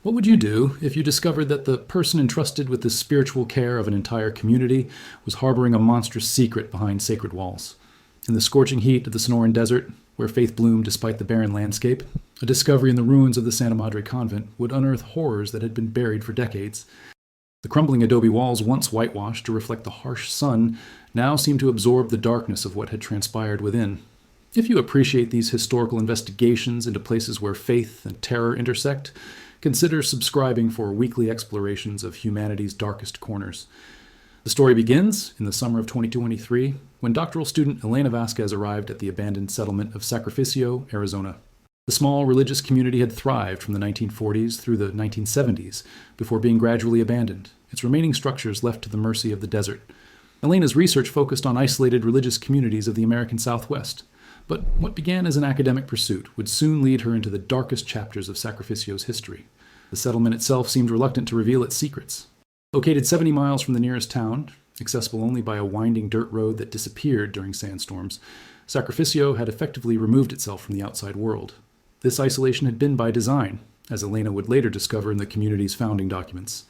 What would you do if you discovered that the person entrusted with the spiritual care of an entire community was harboring a monstrous secret behind sacred walls? In the scorching heat of the Sonoran Desert, where faith bloomed despite the barren landscape, a discovery in the ruins of the Santa Madre Convent would unearth horrors that had been buried for decades. The crumbling adobe walls, once whitewashed to reflect the harsh sun, now seemed to absorb the darkness of what had transpired within. If you appreciate these historical investigations into places where faith and terror intersect, consider subscribing for weekly explorations of humanity's darkest corners. The story begins in the summer of 2023 when doctoral student Elena Vasquez arrived at the abandoned settlement of Sacrificio, Arizona. The small religious community had thrived from the 1940s through the 1970s before being gradually abandoned, its remaining structures left to the mercy of the desert. Elena's research focused on isolated religious communities of the American Southwest, but what began as an academic pursuit would soon lead her into the darkest chapters of Sacrificio's history. The settlement itself seemed reluctant to reveal its secrets. Located 70 miles from the nearest town, accessible only by a winding dirt road that disappeared during sandstorms, Sacrificio had effectively removed itself from the outside world. This isolation had been by design, as Elena would later discover in the community's founding documents.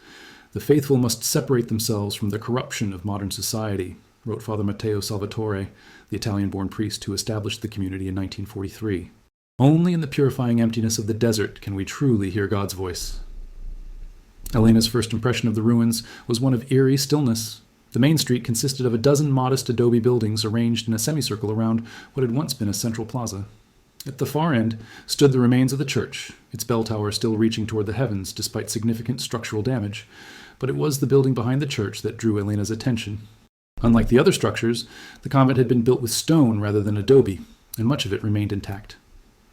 The faithful must separate themselves from the corruption of modern society, wrote Father Matteo Salvatore, the Italian-born priest who established the community in 1943. Only in the purifying emptiness of the desert can we truly hear God's voice. Elena's first impression of the ruins was one of eerie stillness. The main street consisted of a dozen modest adobe buildings arranged in a semicircle around what had once been a central plaza. At the far end stood the remains of the church, its bell tower still reaching toward the heavens despite significant structural damage, but it was the building behind the church that drew Elena's attention. Unlike the other structures, the convent had been built with stone rather than adobe, and much of it remained intact.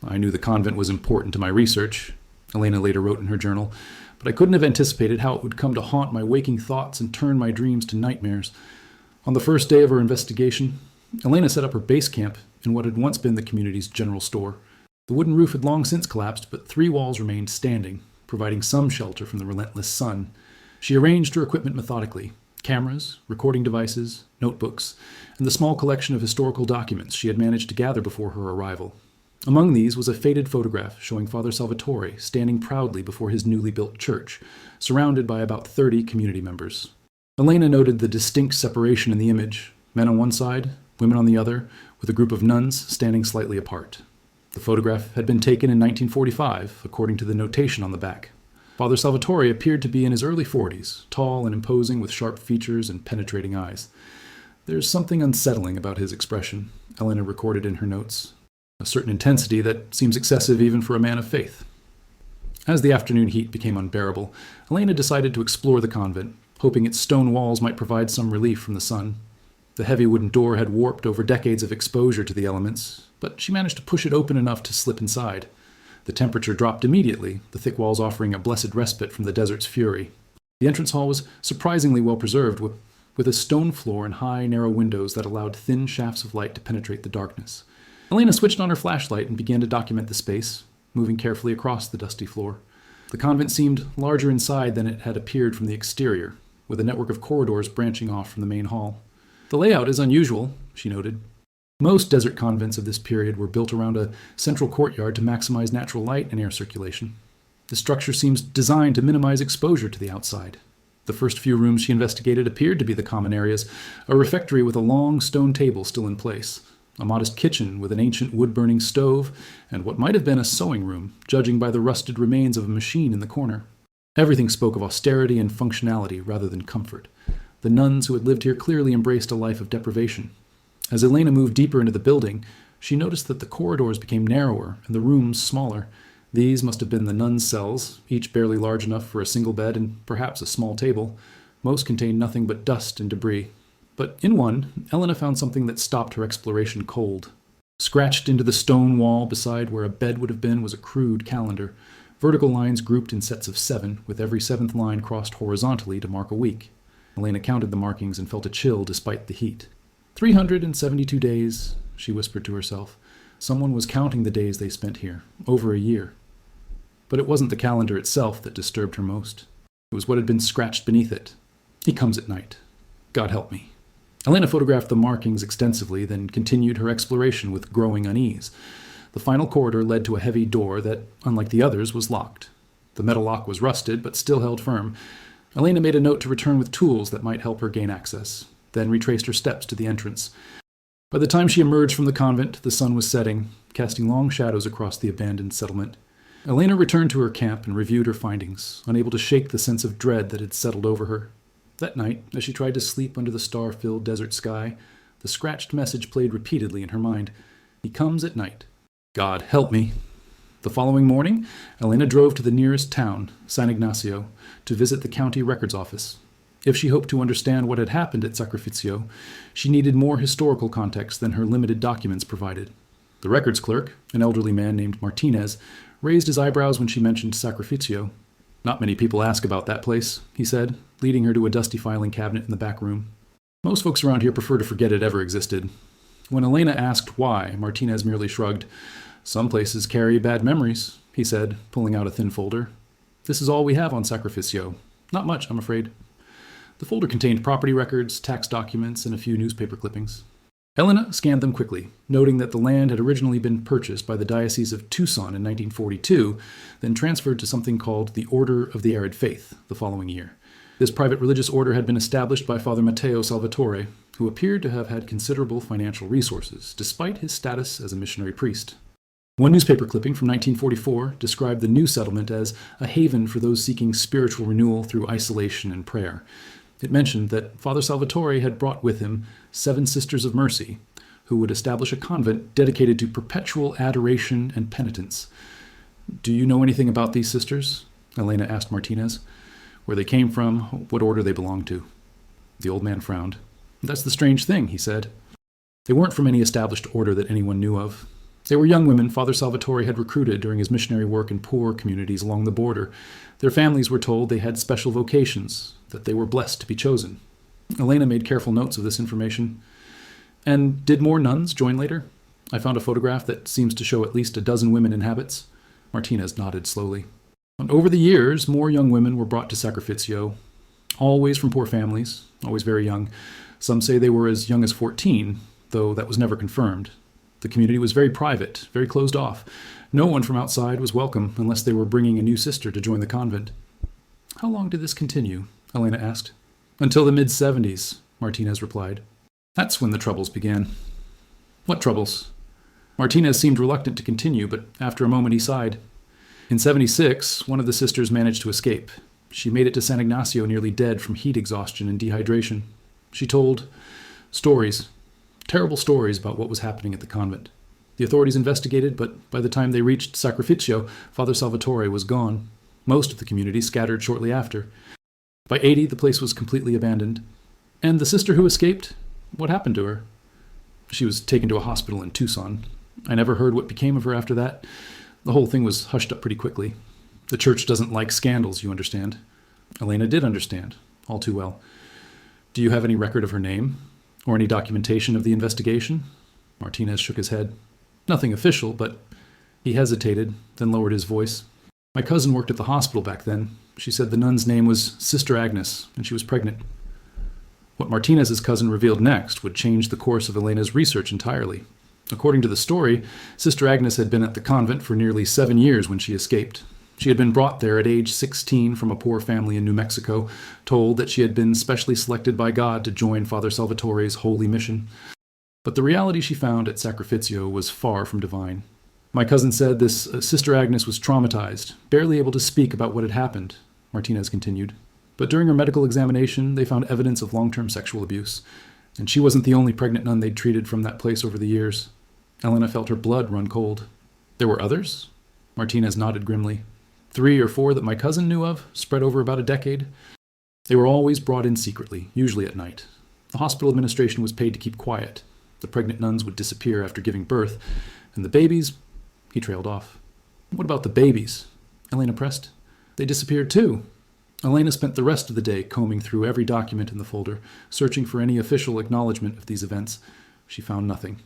I knew the convent was important to my research, Elena later wrote in her journal, but I couldn't have anticipated how it would come to haunt my waking thoughts and turn my dreams to nightmares. On the first day of her investigation, Elena set up her base camp in what had once been the community's general store. The wooden roof had long since collapsed, but 3 walls remained standing, providing some shelter from the relentless sun. She arranged her equipment methodically: cameras, recording devices, notebooks, and the small collection of historical documents she had managed to gather before her arrival. Among these was a faded photograph showing Father Salvatore standing proudly before his newly built church, surrounded by about 30 community members. Elena noted the distinct separation in the image: men on one side, women on the other, with a group of nuns standing slightly apart. The photograph had been taken in 1945, according to the notation on the back. Father Salvatore appeared to be in his early 40s, tall and imposing with sharp features and penetrating eyes. There's something unsettling about his expression, Elena recorded in her notes. A certain intensity that seems excessive even for a man of faith. As the afternoon heat became unbearable, Elena decided to explore the convent, hoping its stone walls might provide some relief from the sun. The heavy wooden door had warped over decades of exposure to the elements, but she managed to push it open enough to slip inside. The temperature dropped immediately, the thick walls offering a blessed respite from the desert's fury. The entrance hall was surprisingly well preserved, with a stone floor and high, narrow windows that allowed thin shafts of light to penetrate the darkness. Elena switched on her flashlight and began to document the space, moving carefully across the dusty floor. The convent seemed larger inside than it had appeared from the exterior, with a network of corridors branching off from the main hall. The layout is unusual, she noted. Most desert convents of this period were built around a central courtyard to maximize natural light and air circulation. The structure seems designed to minimize exposure to the outside. The first few rooms she investigated appeared to be the common areas, a refectory with a long stone table still in place, a modest kitchen with an ancient wood-burning stove, and what might have been a sewing room, judging by the rusted remains of a machine in the corner. Everything spoke of austerity and functionality rather than comfort. The nuns who had lived here clearly embraced a life of deprivation. As Elena moved deeper into the building, she noticed that the corridors became narrower and the rooms smaller. These must have been the nuns' cells, each barely large enough for a single bed and perhaps a small table. Most contained nothing but dust and debris. But in one, Elena found something that stopped her exploration cold. Scratched into the stone wall beside where a bed would have been was a crude calendar, vertical lines grouped in sets of 7, with every 7th line crossed horizontally to mark a week. Elena counted the markings and felt a chill despite the heat. 372 days, she whispered to herself. Someone was counting the days they spent here, over a year. But it wasn't the calendar itself that disturbed her most. It was what had been scratched beneath it. He comes at night. God help me. Elena photographed the markings extensively, then continued her exploration with growing unease. The final corridor led to a heavy door that, unlike the others, was locked. The metal lock was rusted, but still held firm. Elena made a note to return with tools that might help her gain access, then retraced her steps to the entrance. By the time she emerged from the convent, the sun was setting, casting long shadows across the abandoned settlement. Elena returned to her camp and reviewed her findings, unable to shake the sense of dread that had settled over her. That night, as she tried to sleep under the star-filled desert sky, the scratched message played repeatedly in her mind. He comes at night. God help me. The following morning, Elena drove to the nearest town, San Ignacio, to visit the county records office. If she hoped to understand what had happened at Sacrificio, she needed more historical context than her limited documents provided. The records clerk, an elderly man named Martinez, raised his eyebrows when she mentioned Sacrificio. Not many people ask about that place, he said, leading her to a dusty filing cabinet in the back room. Most folks around here prefer to forget it ever existed. When Elena asked why, Martinez merely shrugged. Some places carry bad memories, he said, pulling out a thin folder. This is all we have on Sacrificio. Not much, I'm afraid. The folder contained property records, tax documents, and a few newspaper clippings. Elena scanned them quickly, noting that the land had originally been purchased by the Diocese of Tucson in 1942, then transferred to something called the Order of the Arid Faith the following year. This private religious order had been established by Father Matteo Salvatore, who appeared to have had considerable financial resources, despite his status as a missionary priest. One newspaper clipping from 1944 described the new settlement as a haven for those seeking spiritual renewal through isolation and prayer. It mentioned that Father Salvatore had brought with him 7 Sisters of Mercy, who would establish a convent dedicated to perpetual adoration and penitence. Do you know anything about these sisters? Elena asked Martinez. Where they came from, what order they belonged to. The old man frowned. That's the strange thing, he said. They weren't from any established order that anyone knew of. They were young women Father Salvatore had recruited during his missionary work in poor communities along the border. Their families were told they had special vocations, that they were blessed to be chosen. Elena made careful notes of this information. And did more nuns join later? I found a photograph that seems to show at least a dozen women in habits. Martinez nodded slowly. And over the years, more young women were brought to Sacrificio, always from poor families, always very young. Some say they were as young as 14, though that was never confirmed. The community was very private, very closed off. No one from outside was welcome unless they were bringing a new sister to join the convent. How long did this continue? Elena asked. Until the mid-70s, Martinez replied. That's when the troubles began. What troubles? Martinez seemed reluctant to continue, but after a moment he sighed. In 76, one of the sisters managed to escape. She made it to San Ignacio nearly dead from heat exhaustion and dehydration. She told stories. Terrible stories about what was happening at the convent. The authorities investigated, but by the time they reached Sacrificio, Father Salvatore was gone. Most of the community scattered shortly after. By 80, the place was completely abandoned. And the sister who escaped? What happened to her? She was taken to a hospital in Tucson. I never heard what became of her after that. The whole thing was hushed up pretty quickly. The church doesn't like scandals, you understand. Elena did understand, all too well. Do you have any record of her name? Or any documentation of the investigation? Martinez shook his head. Nothing official, but he hesitated, then lowered his voice. My cousin worked at the hospital back then. She said the nun's name was Sister Agnes, and she was pregnant. What Martinez's cousin revealed next would change the course of Elena's research entirely. According to the story, Sister Agnes had been at the convent for nearly 7 years when she escaped. She had been brought there at age 16 from a poor family in New Mexico, told that she had been specially selected by God to join Father Salvatore's holy mission. But the reality she found at Sacrificio was far from divine. My cousin said this Sister Agnes was traumatized, barely able to speak about what had happened, Martinez continued. But during her medical examination, they found evidence of long-term sexual abuse. And she wasn't the only pregnant nun they'd treated from that place over the years. Elena felt her blood run cold. There were others? Martinez nodded grimly. 3 or 4 that my cousin knew of, spread over about a decade. They were always brought in secretly, usually at night. The hospital administration was paid to keep quiet. The pregnant nuns would disappear after giving birth, and the babies... He trailed off. What about the babies? Elena pressed. They disappeared too. Elena spent the rest of the day combing through every document in the folder, searching for any official acknowledgement of these events. She found nothing.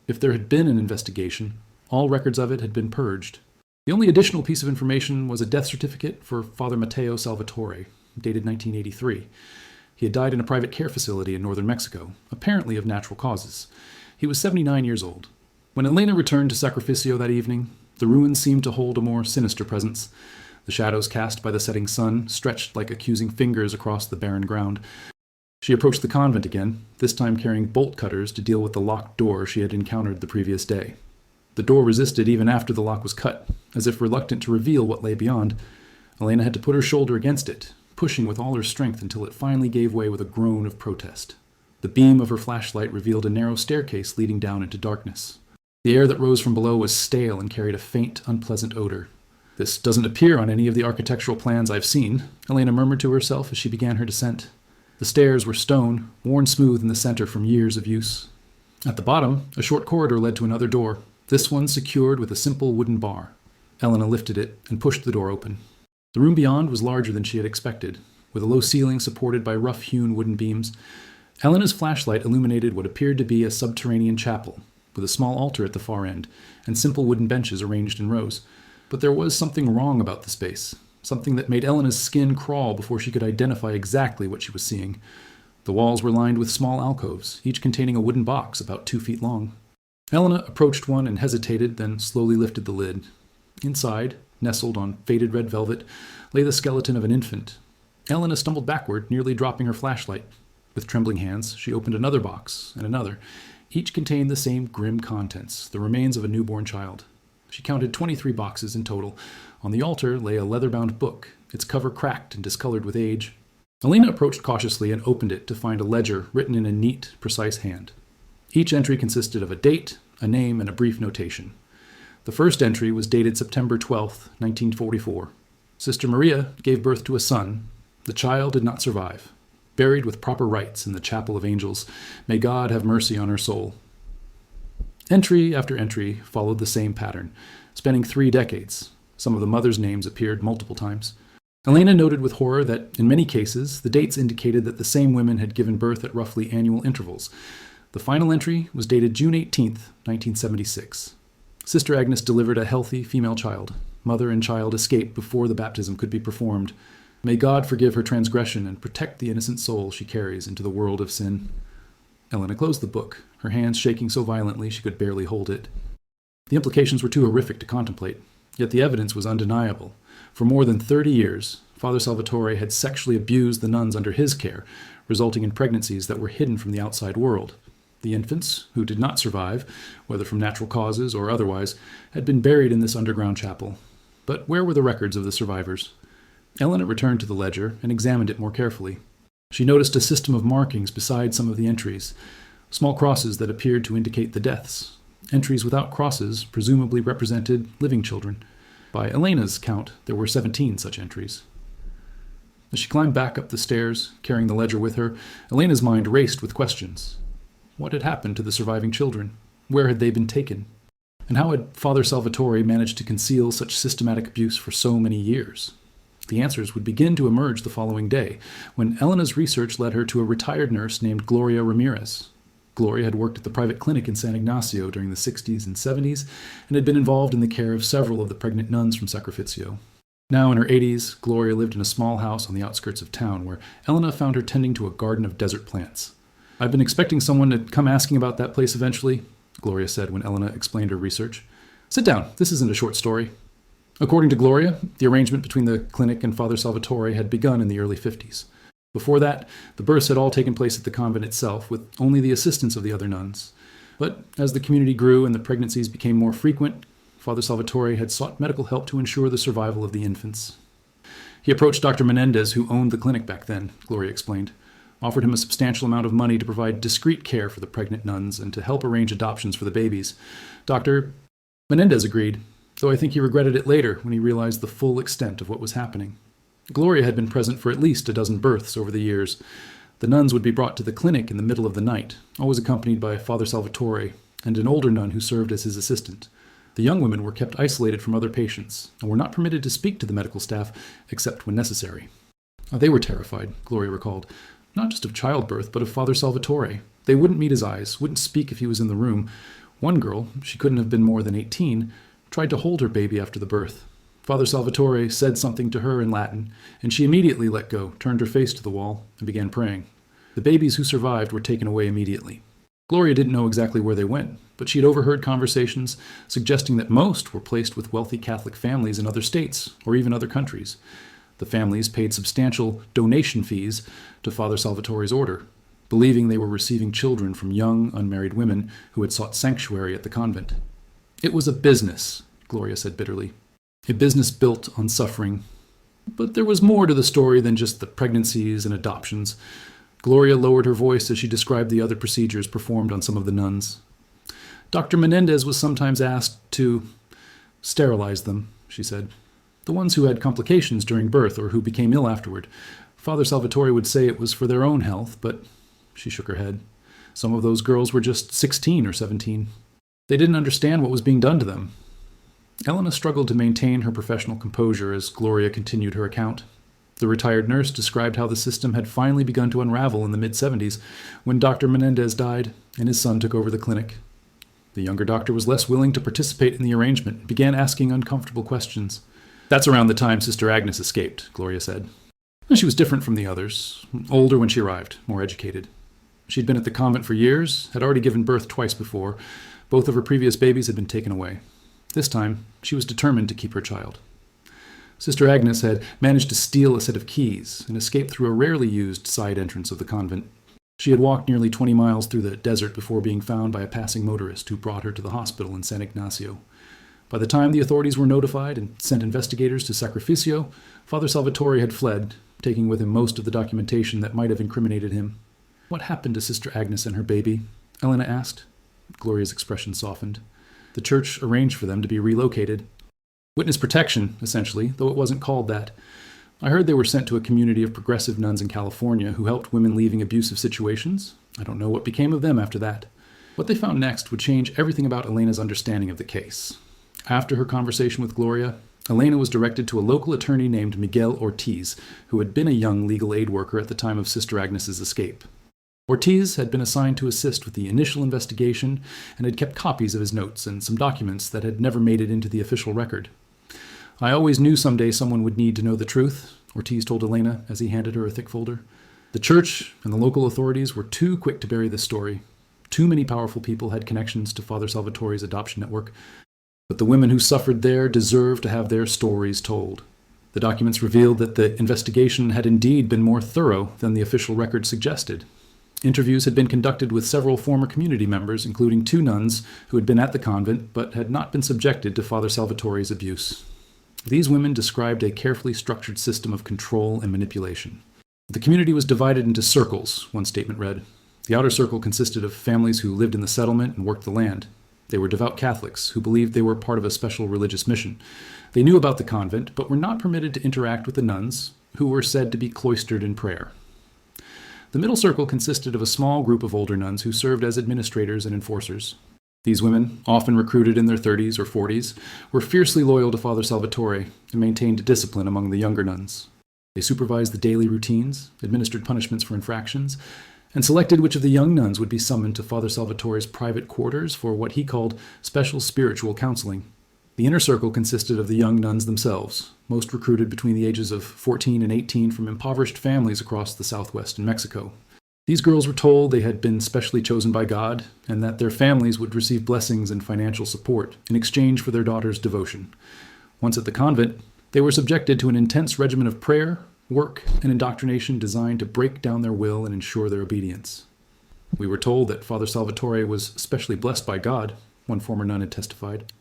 If there had been an investigation, all records of it had been purged. The only additional piece of information was a death certificate for Father Matteo Salvatore, dated 1983. He had died in a private care facility in northern Mexico, apparently of natural causes. He was 79 years old. When Elena returned to Sacrificio that evening, the ruins seemed to hold a more sinister presence. The shadows cast by the setting sun stretched like accusing fingers across the barren ground. She approached the convent again, this time carrying bolt cutters to deal with the locked door she had encountered the previous day. The door resisted even after the lock was cut, as if reluctant to reveal what lay beyond. Elena had to put her shoulder against it, pushing with all her strength until it finally gave way with a groan of protest. The beam of her flashlight revealed a narrow staircase leading down into darkness. The air that rose from below was stale and carried a faint, unpleasant odor. "This doesn't appear on any of the architectural plans I've seen," Elena murmured to herself as she began her descent. The stairs were stone, worn smooth in the center from years of use. At the bottom, a short corridor led to another door, this one secured with a simple wooden bar. Elena lifted it and pushed the door open. The room beyond was larger than she had expected, with a low ceiling supported by rough-hewn wooden beams. Elena's flashlight illuminated what appeared to be a subterranean chapel, with a small altar at the far end, and simple wooden benches arranged in rows. But there was something wrong about the space, something that made Elena's skin crawl before she could identify exactly what she was seeing. The walls were lined with small alcoves, each containing a wooden box about 2 feet long. Elena approached one and hesitated, then slowly lifted the lid. Inside, nestled on faded red velvet, lay the skeleton of an infant. Elena stumbled backward, nearly dropping her flashlight. With trembling hands, she opened another box and another. Each contained the same grim contents, the remains of a newborn child. She counted 23 boxes in total. On the altar lay a leather-bound book, its cover cracked and discolored with age. Elena approached cautiously and opened it to find a ledger written in a neat, precise hand. Each entry consisted of a date, a name, and a brief notation. The first entry was dated September 12, 1944. Sister Maria gave birth to a son. The child did not survive. Buried with proper rites in the Chapel of Angels. May God have mercy on her soul. Entry after entry followed the same pattern, spanning 3 decades. Some of the mothers' names appeared multiple times. Elena noted with horror that, in many cases, the dates indicated that the same women had given birth at roughly annual intervals. The final entry was dated June 18, 1976. Sister Agnes delivered a healthy female child. Mother and child escaped before the baptism could be performed. May God forgive her transgression and protect the innocent soul she carries into the world of sin. Elena closed the book, her hands shaking so violently she could barely hold it. The implications were too horrific to contemplate, yet the evidence was undeniable. For more than 30 years, Father Salvatore had sexually abused the nuns under his care, resulting in pregnancies that were hidden from the outside world. The infants, who did not survive, whether from natural causes or otherwise, had been buried in this underground chapel. But where were the records of the survivors? Elena returned to the ledger and examined it more carefully. She noticed a system of markings beside some of the entries, small crosses that appeared to indicate the deaths. Entries without crosses presumably represented living children. By Elena's count, there were 17 such entries. As she climbed back up the stairs, carrying the ledger with her, Elena's mind raced with questions. What had happened to the surviving children? Where had they been taken? And how had Father Salvatore managed to conceal such systematic abuse for so many years? The answers would begin to emerge the following day, when Elena's research led her to a retired nurse named Gloria Ramirez. Gloria had worked at the private clinic in San Ignacio during the 60s and 70s, and had been involved in the care of several of the pregnant nuns from Sacrificio. Now in her 80s, Gloria lived in a small house on the outskirts of town, where Elena found her tending to a garden of desert plants. "I've been expecting someone to come asking about that place eventually," Gloria said when Elena explained her research. "Sit down, this isn't a short story." According to Gloria, the arrangement between the clinic and Father Salvatore had begun in the early 50s. Before that, the births had all taken place at the convent itself, with only the assistance of the other nuns. But as the community grew and the pregnancies became more frequent, Father Salvatore had sought medical help to ensure the survival of the infants. He approached Dr. Menendez, who owned the clinic back then, Gloria explained, offered him a substantial amount of money to provide discreet care for the pregnant nuns and to help arrange adoptions for the babies. Dr. Menendez agreed, though I think he regretted it later when he realized the full extent of what was happening. Gloria had been present for at least a dozen births over the years. The nuns would be brought to the clinic in the middle of the night, always accompanied by Father Salvatore and an older nun who served as his assistant. The young women were kept isolated from other patients and were not permitted to speak to the medical staff except when necessary. They were terrified, Gloria recalled, not just of childbirth, but of Father Salvatore. They wouldn't meet his eyes, wouldn't speak if he was in the room. One girl, she couldn't have been more than 18, tried to hold her baby after the birth. Father Salvatore said something to her in Latin, and she immediately let go, turned her face to the wall, and began praying. The babies who survived were taken away immediately. Gloria didn't know exactly where they went, but she had overheard conversations suggesting that most were placed with wealthy Catholic families in other states or even other countries. The families paid substantial donation fees to Father Salvatore's order, believing they were receiving children from young, unmarried women who had sought sanctuary at the convent. It was a business, Gloria said bitterly. A business built on suffering. But there was more to the story than just the pregnancies and adoptions. Gloria lowered her voice as she described the other procedures performed on some of the nuns. Dr. Menendez was sometimes asked to sterilize them, she said. The ones who had complications during birth or who became ill afterward. Father Salvatore would say it was for their own health, but she shook her head. Some of those girls were just 16 or 17. They didn't understand what was being done to them. Elena struggled to maintain her professional composure as Gloria continued her account. The retired nurse described how the system had finally begun to unravel in the mid-70s when Dr. Menendez died and his son took over the clinic. The younger doctor was less willing to participate in the arrangement and began asking uncomfortable questions. That's around the time Sister Agnes escaped, Gloria said. She was different from the others, older when she arrived, more educated. She'd been at the convent for years, had already given birth twice before. Both of her previous babies had been taken away. This time, she was determined to keep her child. Sister Agnes had managed to steal a set of keys and escape through a rarely used side entrance of the convent. She had walked nearly 20 miles through the desert before being found by a passing motorist who brought her to the hospital in San Ignacio. By the time the authorities were notified and sent investigators to Sacrificio, Father Salvatore had fled, taking with him most of the documentation that might have incriminated him. What happened to Sister Agnes and her baby? Elena asked. Gloria's expression softened. The church arranged for them to be relocated. Witness protection, essentially, though it wasn't called that. I heard they were sent to a community of progressive nuns in California who helped women leaving abusive situations. I don't know what became of them after that. What they found next would change everything about Elena's understanding of the case. After her conversation with Gloria, Elena was directed to a local attorney named Miguel Ortiz, who had been a young legal aid worker at the time of Sister Agnes's escape. Ortiz had been assigned to assist with the initial investigation and had kept copies of his notes and some documents that had never made it into the official record. I always knew someday someone would need to know the truth, Ortiz told Elena as he handed her a thick folder. The church and the local authorities were too quick to bury this story. Too many powerful people had connections to Father Salvatore's adoption network, but the women who suffered there deserved to have their stories told. The documents revealed that the investigation had indeed been more thorough than the official record suggested. Interviews had been conducted with several former community members, including 2 nuns who had been at the convent but had not been subjected to Father Salvatore's abuse. These women described a carefully structured system of control and manipulation. The community was divided into circles, one statement read. The outer circle consisted of families who lived in the settlement and worked the land. They were devout Catholics who believed they were part of a special religious mission. They knew about the convent, but were not permitted to interact with the nuns, who were said to be cloistered in prayer. The middle circle consisted of a small group of older nuns who served as administrators and enforcers. These women, often recruited in their 30s or 40s, were fiercely loyal to Father Salvatore and maintained discipline among the younger nuns. They supervised the daily routines, administered punishments for infractions, and selected which of the young nuns would be summoned to Father Salvatore's private quarters for what he called special spiritual counseling. The inner circle consisted of the young nuns themselves, most recruited between the ages of 14 and 18 from impoverished families across the southwest in Mexico. These girls were told they had been specially chosen by God and that their families would receive blessings and financial support in exchange for their daughters' devotion. Once at the convent, they were subjected to an intense regimen of prayer, work, and indoctrination designed to break down their will and ensure their obedience. We were told that Father Salvatore was especially blessed by God, one former nun had testified,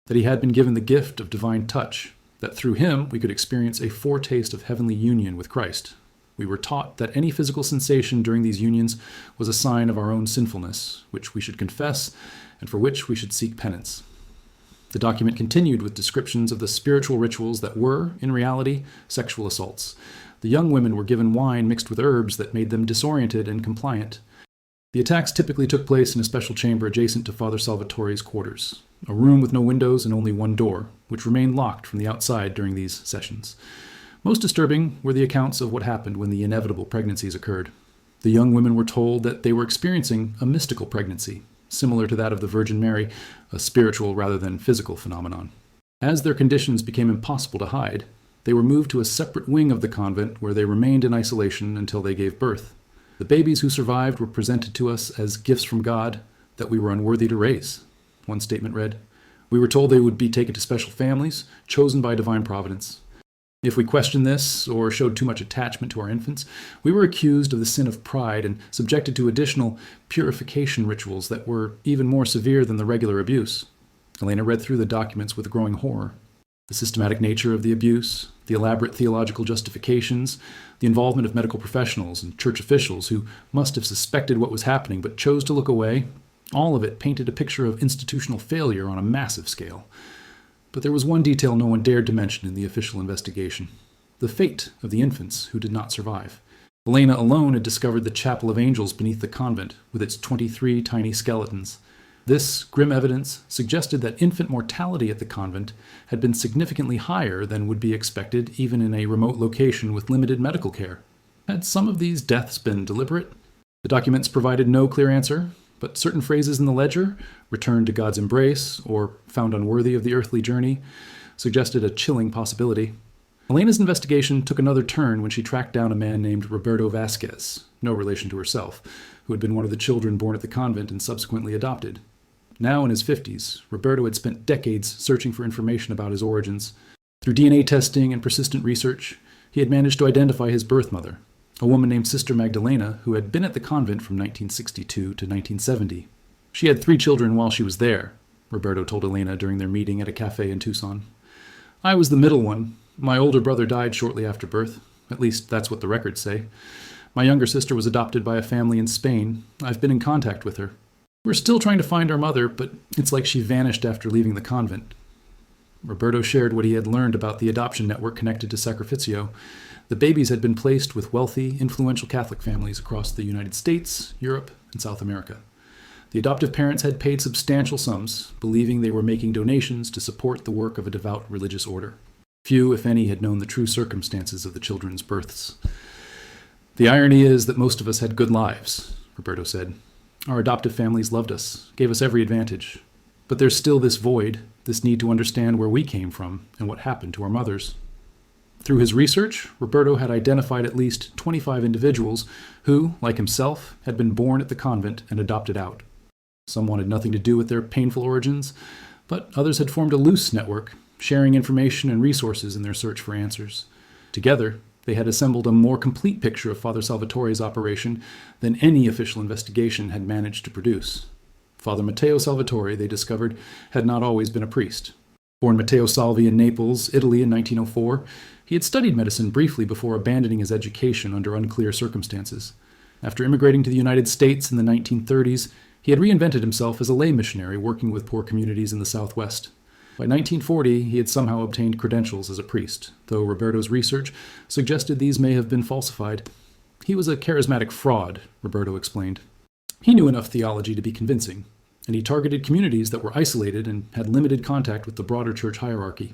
that he had been given the gift of divine touch, that through him we could experience a foretaste of heavenly union with Christ. We were taught that any physical sensation during these unions was a sign of our own sinfulness, which we should confess and for which we should seek penance. The document continued with descriptions of the spiritual rituals that were, in reality, sexual assaults. The young women were given wine mixed with herbs that made them disoriented and compliant. The attacks typically took place in a special chamber adjacent to Father Salvatore's quarters, a room with no windows and only one door, which remained locked from the outside during these sessions. Most disturbing were the accounts of what happened when the inevitable pregnancies occurred. The young women were told that they were experiencing a mystical pregnancy, similar to that of the Virgin Mary, a spiritual rather than physical phenomenon. As their conditions became impossible to hide, they were moved to a separate wing of the convent where they remained in isolation until they gave birth. The babies who survived were presented to us as gifts from God that we were unworthy to raise, one statement read. We were told they would be taken to special families, chosen by divine providence. If we questioned this or showed too much attachment to our infants, we were accused of the sin of pride and subjected to additional purification rituals that were even more severe than the regular abuse. Elena read through the documents with growing horror. The systematic nature of the abuse, the elaborate theological justifications, the involvement of medical professionals and church officials who must have suspected what was happening but chose to look away, all of it painted a picture of institutional failure on a massive scale. But there was one detail no one dared to mention in the official investigation: the fate of the infants who did not survive. Elena alone had discovered the Chapel of Angels beneath the convent, with its 23 tiny skeletons. This grim evidence suggested that infant mortality at the convent had been significantly higher than would be expected even in a remote location with limited medical care. Had some of these deaths been deliberate? The documents provided no clear answer, but certain phrases in the ledger, "returned to God's embrace" or "found unworthy of the earthly journey," suggested a chilling possibility. Elena's investigation took another turn when she tracked down a man named Roberto Vasquez, no relation to herself, who had been one of the children born at the convent and subsequently adopted. Now in his 50s, Roberto had spent decades searching for information about his origins. Through DNA testing and persistent research, he had managed to identify his birth mother, a woman named Sister Magdalena who had been at the convent from 1962 to 1970. She had 3 children while she was there, Roberto told Elena during their meeting at a cafe in Tucson. I was the middle one. My older brother died shortly after birth. At least that's what the records say. My younger sister was adopted by a family in Spain. I've been in contact with her. We're still trying to find our mother, but it's like she vanished after leaving the convent. Roberto shared what he had learned about the adoption network connected to Sacrificio. The babies had been placed with wealthy, influential Catholic families across the United States, Europe, and South America. The adoptive parents had paid substantial sums, believing they were making donations to support the work of a devout religious order. Few, if any, had known the true circumstances of the children's births. The irony is that most of us had good lives, Roberto said. Our adoptive families loved us, gave us every advantage. But there's still this void, this need to understand where we came from and what happened to our mothers. Through his research, Roberto had identified at least 25 individuals who, like himself, had been born at the convent and adopted out. Some wanted nothing to do with their painful origins, but others had formed a loose network, sharing information and resources in their search for answers. Together, they had assembled a more complete picture of Father Salvatore's operation than any official investigation had managed to produce. Father Matteo Salvatore, they discovered, had not always been a priest. Born Matteo Salvi in Naples, Italy in 1904, he had studied medicine briefly before abandoning his education under unclear circumstances. After immigrating to the United States in the 1930s, he had reinvented himself as a lay missionary working with poor communities in the Southwest. By 1940, he had somehow obtained credentials as a priest, though Roberto's research suggested these may have been falsified. He was a charismatic fraud, Roberto explained. He knew enough theology to be convincing, and he targeted communities that were isolated and had limited contact with the broader church hierarchy.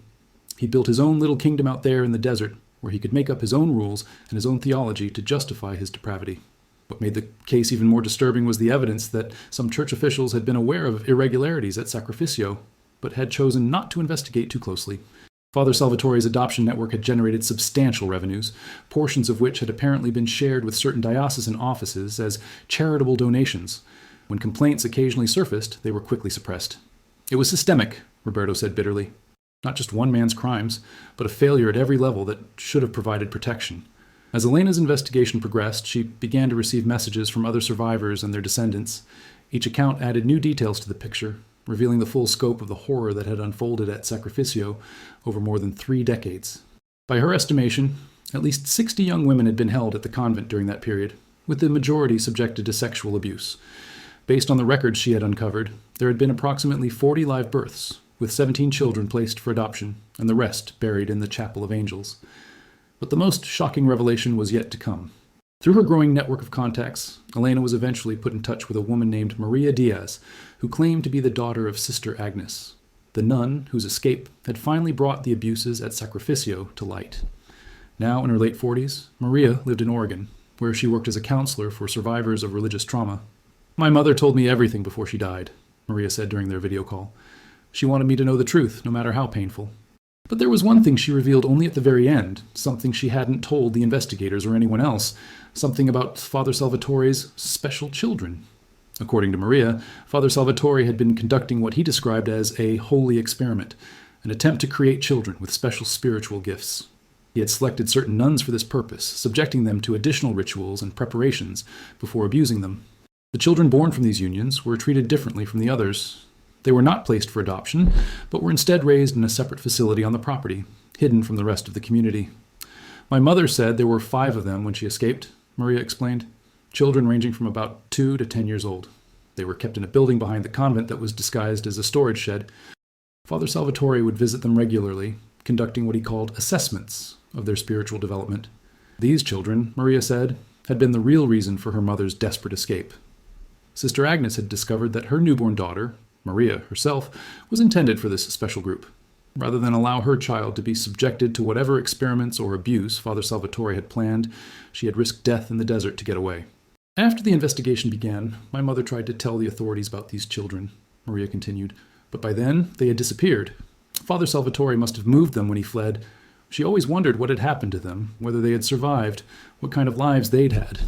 He built his own little kingdom out there in the desert, where he could make up his own rules and his own theology to justify his depravity. What made the case even more disturbing was the evidence that some church officials had been aware of irregularities at Sacrificio, but had chosen not to investigate too closely. Father Salvatore's adoption network had generated substantial revenues, portions of which had apparently been shared with certain diocesan offices as charitable donations. When complaints occasionally surfaced, they were quickly suppressed. It was systemic, Roberto said bitterly. Not just one man's crimes, but a failure at every level that should have provided protection. As Elena's investigation progressed, she began to receive messages from other survivors and their descendants. Each account added new details to the picture, revealing the full scope of the horror that had unfolded at Sacrificio over more than 3 decades. By her estimation, at least 60 young women had been held at the convent during that period, with the majority subjected to sexual abuse. Based on the records she had uncovered, there had been approximately 40 live births, with 17 children placed for adoption, and the rest buried in the Chapel of Angels. But the most shocking revelation was yet to come. Through her growing network of contacts, Elena was eventually put in touch with a woman named Maria Diaz, who claimed to be the daughter of Sister Agnes, the nun whose escape had finally brought the abuses at Sacrificio to light. Now in her late 40s, Maria lived in Oregon, where she worked as a counselor for survivors of religious trauma. My mother told me everything before she died, Maria said during their video call. She wanted me to know the truth, no matter how painful. But there was one thing she revealed only at the very end, something she hadn't told the investigators or anyone else, something about Father Salvatore's special children. According to Maria, Father Salvatore had been conducting what he described as a holy experiment, an attempt to create children with special spiritual gifts. He had selected certain nuns for this purpose, subjecting them to additional rituals and preparations before abusing them. The children born from these unions were treated differently from the others. They were not placed for adoption, but were instead raised in a separate facility on the property, hidden from the rest of the community. My mother said there were 5 of them when she escaped, Maria explained. Children ranging from about 2 to 10 years old. They were kept in a building behind the convent that was disguised as a storage shed. Father Salvatore would visit them regularly, conducting what he called assessments of their spiritual development. These children, Maria said, had been the real reason for her mother's desperate escape. Sister Agnes had discovered that her newborn daughter, Maria herself, was intended for this special group. Rather than allow her child to be subjected to whatever experiments or abuse Father Salvatore had planned, she had risked death in the desert to get away. After the investigation began, my mother tried to tell the authorities about these children, Maria continued, but by then they had disappeared. Father Salvatore must have moved them when he fled. She always wondered what had happened to them, whether they had survived, what kind of lives they'd had.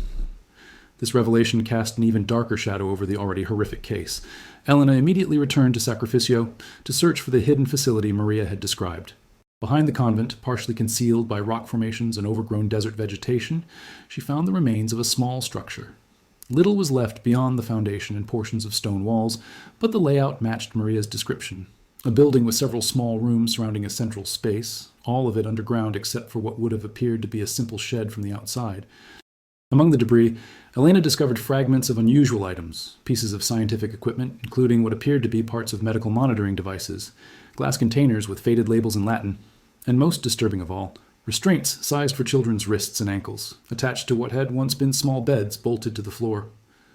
This revelation cast an even darker shadow over the already horrific case. Elena immediately returned to Sacrificio to search for the hidden facility Maria had described. Behind the convent, partially concealed by rock formations and overgrown desert vegetation, she found the remains of a small structure. Little was left beyond the foundation and portions of stone walls, but the layout matched Maria's description. A building with several small rooms surrounding a central space, all of it underground except for what would have appeared to be a simple shed from the outside. Among the debris, Elena discovered fragments of unusual items, pieces of scientific equipment, including what appeared to be parts of medical monitoring devices, glass containers with faded labels in Latin, and most disturbing of all, restraints sized for children's wrists and ankles, attached to what had once been small beds bolted to the floor.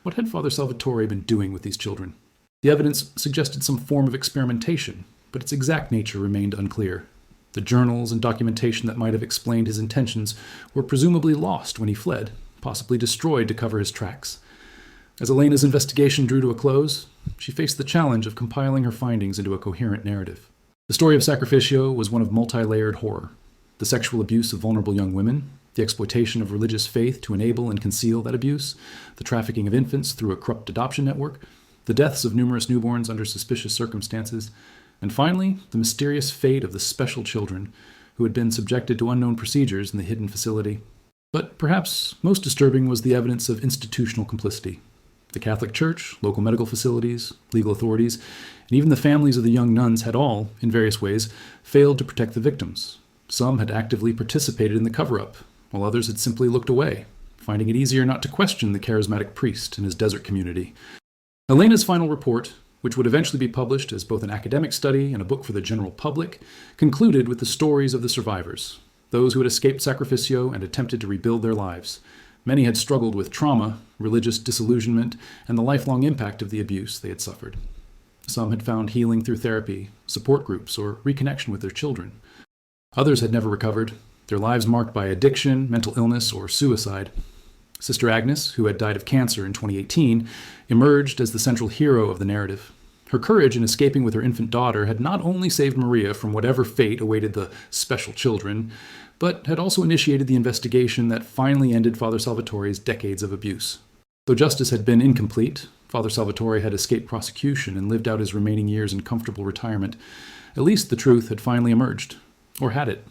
What had Father Salvatore been doing with these children? The evidence suggested some form of experimentation, but its exact nature remained unclear. The journals and documentation that might have explained his intentions were presumably lost when he fled, possibly destroyed to cover his tracks. As Elena's investigation drew to a close, she faced the challenge of compiling her findings into a coherent narrative. The story of Sacrificio was one of multi-layered horror. The sexual abuse of vulnerable young women, the exploitation of religious faith to enable and conceal that abuse, the trafficking of infants through a corrupt adoption network, the deaths of numerous newborns under suspicious circumstances, and finally, the mysterious fate of the special children who had been subjected to unknown procedures in the hidden facility. But perhaps most disturbing was the evidence of institutional complicity. The Catholic Church, local medical facilities, legal authorities, and even the families of the young nuns had all, in various ways, failed to protect the victims. Some had actively participated in the cover-up, while others had simply looked away, finding it easier not to question the charismatic priest and his desert community. Elena's final report, which would eventually be published as both an academic study and a book for the general public, concluded with the stories of the survivors, those who had escaped Sacrificio and attempted to rebuild their lives. Many had struggled with trauma, religious disillusionment, and the lifelong impact of the abuse they had suffered. Some had found healing through therapy, support groups, or reconnection with their children. Others had never recovered, their lives marked by addiction, mental illness, or suicide. Sister Agnes, who had died of cancer in 2018, emerged as the central hero of the narrative. Her courage in escaping with her infant daughter had not only saved Maria from whatever fate awaited the special children, but had also initiated the investigation that finally ended Father Salvatore's decades of abuse. Though justice had been incomplete, Father Salvatore had escaped prosecution and lived out his remaining years in comfortable retirement. At least the truth had finally emerged. Or had it?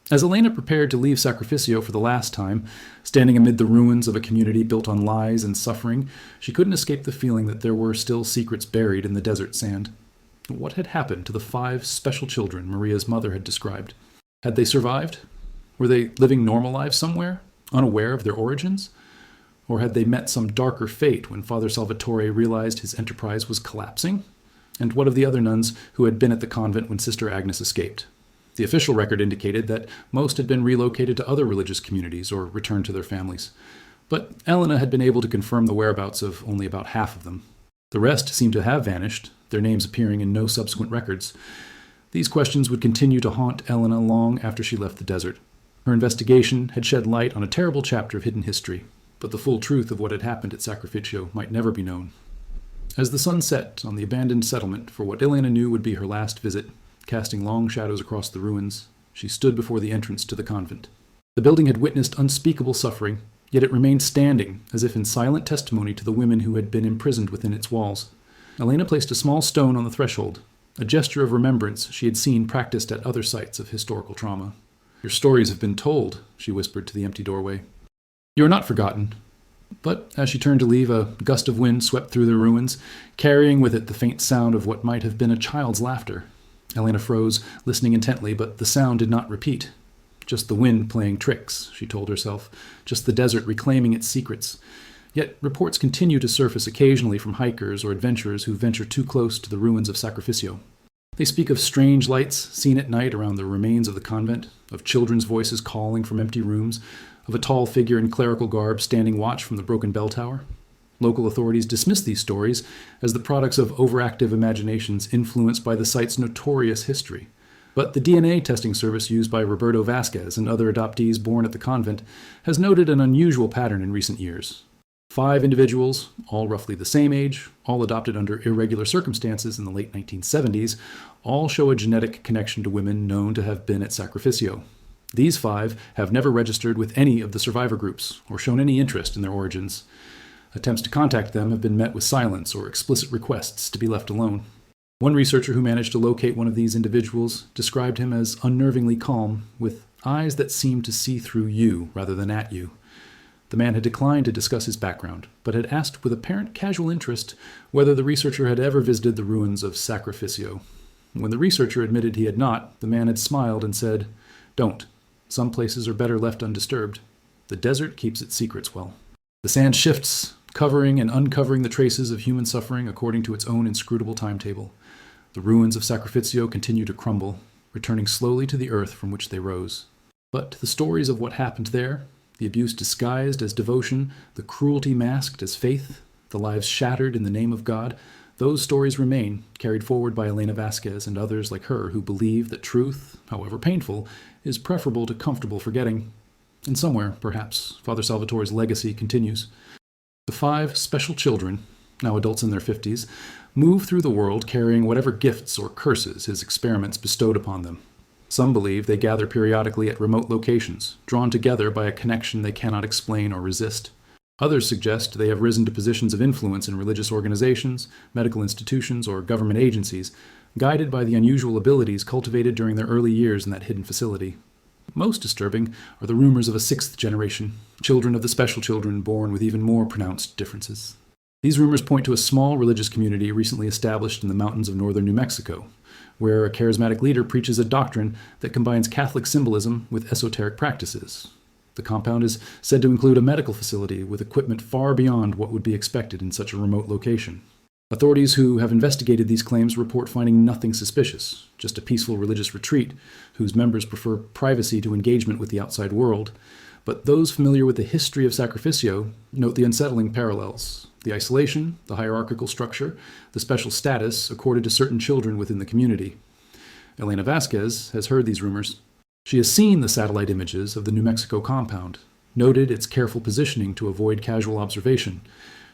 As Elena prepared to leave Sacrificio for the last time, standing amid the ruins of a community built on lies and suffering, she couldn't escape the feeling that there were still secrets buried in the desert sand. What had happened to the 5 special children Maria's mother had described? Had they survived? Were they living normal lives somewhere, unaware of their origins? Or had they met some darker fate when Father Salvatore realized his enterprise was collapsing? And what of the other nuns who had been at the convent when Sister Agnes escaped? The official record indicated that most had been relocated to other religious communities or returned to their families. But Elena had been able to confirm the whereabouts of only about half of them. The rest seemed to have vanished, their names appearing in no subsequent records. These questions would continue to haunt Elena long after she left the desert. Her investigation had shed light on a terrible chapter of hidden history, but the full truth of what had happened at Sacrificio might never be known. As the sun set on the abandoned settlement for what Elena knew would be her last visit, casting long shadows across the ruins. She stood before the entrance to the convent. The building had witnessed unspeakable suffering, yet it remained standing, as if in silent testimony to the women who had been imprisoned within its walls. Elena placed a small stone on the threshold, a gesture of remembrance she had seen practiced at other sites of historical trauma. "Your stories have been told," she whispered to the empty doorway. "You are not forgotten." But as she turned to leave, a gust of wind swept through the ruins, carrying with it the faint sound of what might have been a child's laughter. Elena froze, listening intently, but the sound did not repeat. Just the wind playing tricks, she told herself, just the desert reclaiming its secrets. Yet reports continue to surface occasionally from hikers or adventurers who venture too close to the ruins of Sacrificio. They speak of strange lights seen at night around the remains of the convent, of children's voices calling from empty rooms, of a tall figure in clerical garb standing watch from the broken bell tower. Local authorities dismiss these stories as the products of overactive imaginations influenced by the site's notorious history. But the DNA testing service used by Roberto Vasquez and other adoptees born at the convent has noted an unusual pattern in recent years. 5 individuals, all roughly the same age, all adopted under irregular circumstances in the late 1970s, all show a genetic connection to women known to have been at Sacrificio. These 5 have never registered with any of the survivor groups or shown any interest in their origins. Attempts to contact them have been met with silence or explicit requests to be left alone. One researcher who managed to locate one of these individuals described him as unnervingly calm, with eyes that seemed to see through you rather than at you. The man had declined to discuss his background, but had asked with apparent casual interest whether the researcher had ever visited the ruins of Sacrificio. When the researcher admitted he had not, the man had smiled and said, "Don't. Some places are better left undisturbed. The desert keeps its secrets well." The sand shifts, covering and uncovering the traces of human suffering according to its own inscrutable timetable. The ruins of Sacrificio continue to crumble, returning slowly to the earth from which they rose. But the stories of what happened there, the abuse disguised as devotion, the cruelty masked as faith, the lives shattered in the name of God, those stories remain, carried forward by Elena Vasquez and others like her who believe that truth, however painful, is preferable to comfortable forgetting. And somewhere, perhaps, Father Salvatore's legacy continues. The 5 special children, now adults in their 50s, move through the world carrying whatever gifts or curses his experiments bestowed upon them. Some believe they gather periodically at remote locations, drawn together by a connection they cannot explain or resist. Others suggest they have risen to positions of influence in religious organizations, medical institutions, or government agencies, guided by the unusual abilities cultivated during their early years in that hidden facility. Most disturbing are the rumors of a 6th generation, children of the special children born with even more pronounced differences. These rumors point to a small religious community recently established in the mountains of northern New Mexico, where a charismatic leader preaches a doctrine that combines Catholic symbolism with esoteric practices. The compound is said to include a medical facility with equipment far beyond what would be expected in such a remote location. Authorities who have investigated these claims report finding nothing suspicious, just a peaceful religious retreat whose members prefer privacy to engagement with the outside world. But those familiar with the history of Sacrificio note the unsettling parallels. The isolation, the hierarchical structure, the special status accorded to certain children within the community. Elena Vasquez has heard these rumors. She has seen the satellite images of the New Mexico compound, noted its careful positioning to avoid casual observation.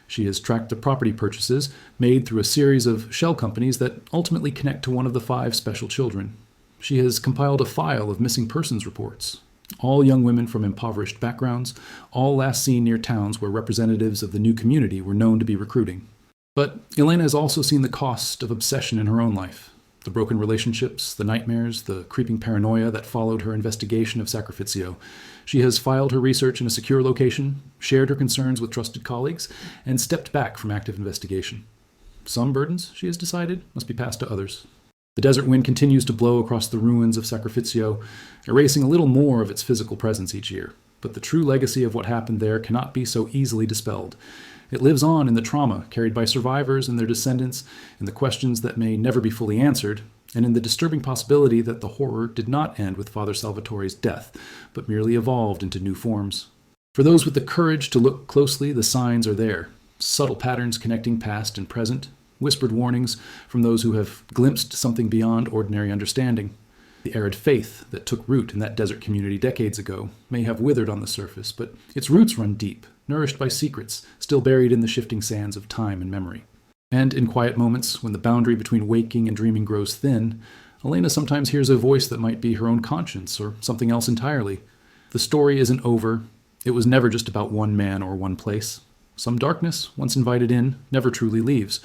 She has tracked the property purchases made through a series of shell companies that ultimately connect to one of the 5 special children. She has compiled a file of missing persons reports. All young women from impoverished backgrounds, all last seen near towns where representatives of the new community were known to be recruiting. But Elena has also seen the cost of obsession in her own life. The broken relationships, the nightmares, the creeping paranoia that followed her investigation of Sacrificio. She has filed her research in a secure location, shared her concerns with trusted colleagues, and stepped back from active investigation. Some burdens, she has decided, must be passed to others. The desert wind continues to blow across the ruins of Sacrificio, erasing a little more of its physical presence each year. But the true legacy of what happened there cannot be so easily dispelled. It lives on in the trauma carried by survivors and their descendants, in the questions that may never be fully answered, and in the disturbing possibility that the horror did not end with Father Salvatore's death, but merely evolved into new forms. For those with the courage to look closely, the signs are there. Subtle patterns connecting past and present, whispered warnings from those who have glimpsed something beyond ordinary understanding. The arid faith that took root in that desert community decades ago may have withered on the surface, but its roots run deep, nourished by secrets still buried in the shifting sands of time and memory. And in quiet moments, when the boundary between waking and dreaming grows thin, Elena sometimes hears a voice that might be her own conscience or something else entirely. The story isn't over. It was never just about one man or one place. Some darkness, once invited in, never truly leaves.